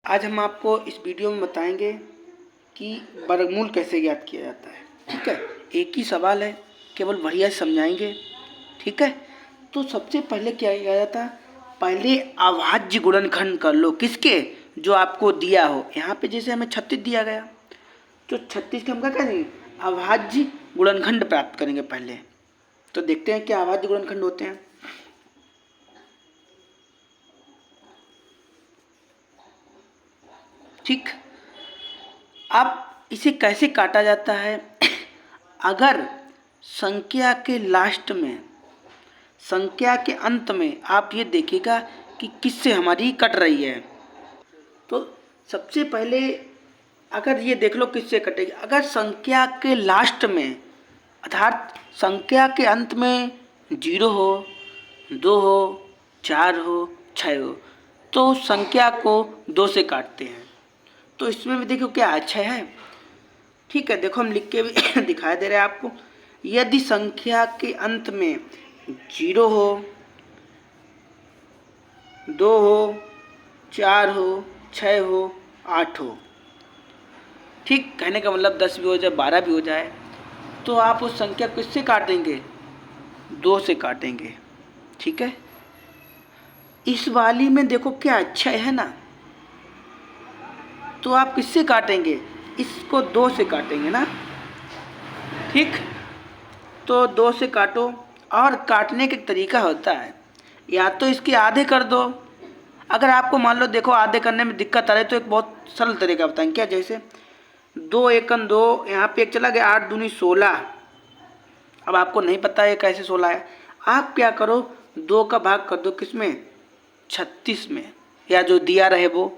आज हम आपको इस वीडियो में बताएंगे कि वर्गमूल कैसे ज्ञात किया जाता है। ठीक है, एक ही सवाल है, केवल बढ़िया से समझाएंगे। ठीक है, तो सबसे पहले क्या किया जाता है, पहले अभाज्य गुणनखंड कर लो। किसके? जो आपको दिया हो। यहाँ पे जैसे हमें 36 दिया गया, तो 36 के हम क्या करेंगे, अभाज्य गुणनखंड प्राप्त करेंगे पहले। तो देखते हैं क्या अभाज्य गुणनखंड होते हैं। ठीक, अब इसे कैसे काटा जाता है अगर संख्या के लास्ट में, संख्या के अंत में आप ये देखिएगा कि किससे हमारी कट रही है। तो सबसे पहले अगर ये देख लो किससे कटेगी। अगर संख्या के लास्ट में अर्थात संख्या के अंत में 0 हो, 2 हो, 4 हो, 6 हो, तो संख्या को 2 से काटते हैं। तो इसमें भी देखो क्या अच्छा है। ठीक है, देखो हम लिख के भी दिखाई दे रहे हैं आपको। यदि संख्या के अंत में 0 हो, 2 हो, 4 हो, 6 हो, 8 हो, ठीक, कहने का मतलब 10 भी हो जाए, 12 भी हो जाए, तो आप उस संख्या को किससे काटेंगे? 2 से काटेंगे। ठीक है, इस वाली में देखो क्या अच्छा है ना, तो आप किससे काटेंगे? इसको 2 से काटेंगे ना। ठीक, तो 2 से काटो। और काटने का तरीका होता है, या तो इसके आधे कर दो। अगर आपको मान लो देखो आधे करने में दिक्कत आ रही है, तो एक बहुत सरल तरीका बताएं। क्या? जैसे 2 एकन 2, यहाँ पे एक चला गया, 8 दूनी 16। अब आपको नहीं पता है कैसे 16 है, आप क्या करो, 2 का भाग कर दो किसमें? 36 में, या जो दिया रहे वो।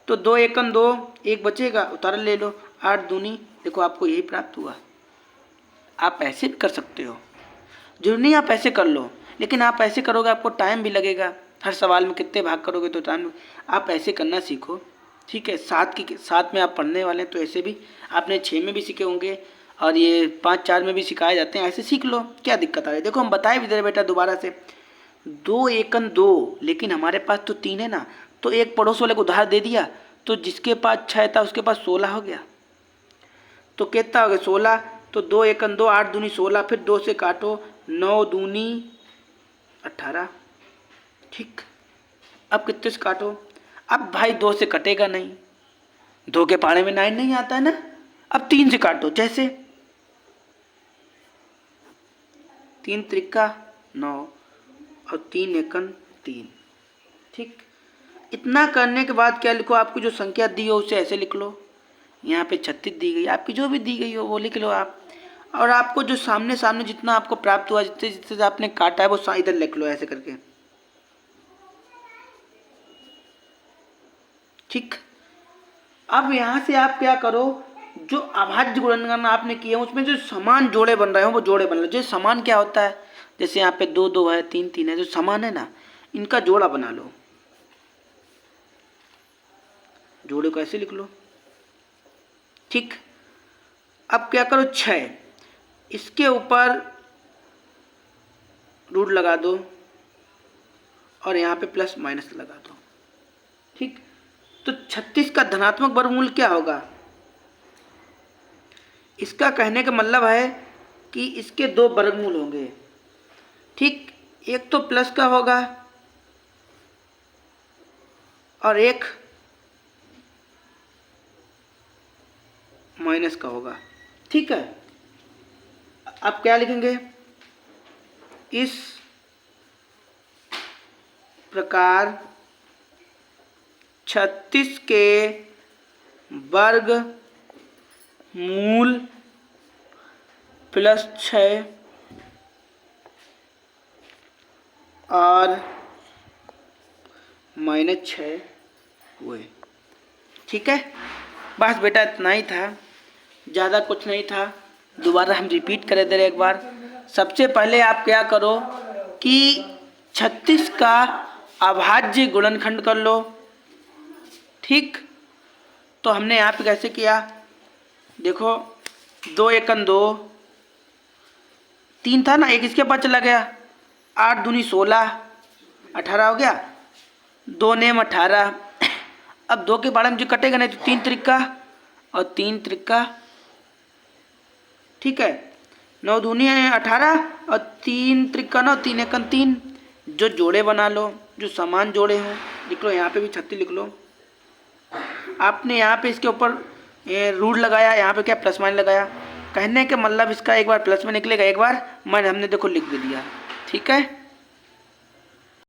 तो 2 एकन 2, एक बचेगा, उतारा ले लो, 8 दूनी, देखो आपको यही प्राप्त हुआ। आप ऐसे भी कर सकते हो, जरूरी नहीं आप ऐसे कर लो, लेकिन आप ऐसे करोगे आपको टाइम भी लगेगा। हर सवाल में कितने भाग करोगे तो टाइम, आप ऐसे करना सीखो। ठीक है, 7 में आप पढ़ने वाले हैं, तो ऐसे भी आपने 6 में भी सीखे होंगे, और ये 5 4 में भी सिखाए जाते हैं। ऐसे सीख लो, क्या दिक्कत आ रही है। देखो हम बताए भी दे रहे बेटा दोबारा से। 2 एकन 2, लेकिन हमारे पास तो 3 है ना, तो एक पड़ोस वाले को उधार दे दिया, तो जिसके पास 6 था उसके पास 16 हो गया। तो कितना हो गया? 16। तो 2 एकन 2, 8 दूनी 16, फिर 2 से काटो, 9 दूनी 18। ठीक, अब कितने से काटो? अब भाई 2 से कटेगा नहीं, 2 के पाड़े में 9 नहीं आता है ना। अब 3 से काटो, जैसे 3 त्रिका 9 और 3 एकन 3। ठीक, इतना करने के बाद क्या लिखो, आपको जो संख्या दी हो उसे ऐसे लिख लो। यहाँ पे 36 दी गई, आपकी जो भी दी गई हो वो लिख लो आप। और आपको जो सामने सामने जितना आपको प्राप्त हुआ, जितने जितने आपने काटा है, वो इधर लिख लो ऐसे करके। ठीक, अब यहाँ से आप क्या करो, जो अभाज्य गुणनखंड आपने किए उसमें जो समान जोड़े बन रहे हो वो जोड़े बन रहे हो। जो समान क्या होता है, जैसे यहाँ पे 2 2 है, 3 3 है, जो समान है ना, इनका जोड़ा बना लो। जोड़े को ऐसे लिख लो। ठीक, अब क्या करो, 6, इसके ऊपर रूट लगा दो, और यहाँ पे प्लस माइनस लगा दो। ठीक, तो 36 का धनात्मक वर्गमूल क्या होगा? इसका कहने का मतलब है कि इसके 2 वर्गमूल होंगे। ठीक, एक तो प्लस का होगा और एक माइनस का होगा। ठीक है, अब क्या लिखेंगे, इस प्रकार 36 के वर्ग मूल प्लस 6 और -6 हुए। ठीक है, बस बेटा इतना ही था, ज़्यादा कुछ नहीं था। दोबारा हम रिपीट कर दे रहे एक बार। सबसे पहले आप क्या करो कि 36 का अभाज्य गुणनखंड कर लो। ठीक, तो हमने यहाँ पे कैसे किया, देखो 2 एकन 2, 3 था ना, एक इसके पास चला गया, 8 दूनी 16, 18 हो गया, 2 नेम 18। अब 2 के बारे में जो कटेगा नहीं तो 3 त्रिका और 3 त्रिका, ठीक है। 9 दूनी 18 और 3 त्रिका 9, 3 एकन 3। जो जोड़े बना लो, जो समान जोड़े हों, लिख लो। यहाँ पे भी 36 लिख लो। आपने यहाँ पे इसके ऊपर रूट लगाया, यहाँ पे क्या प्लस माइनस लगाया। कहने के मतलब इसका एक बार प्लस में निकलेगा, एक बार हमने देखो लिख भी दिया, ठीक है।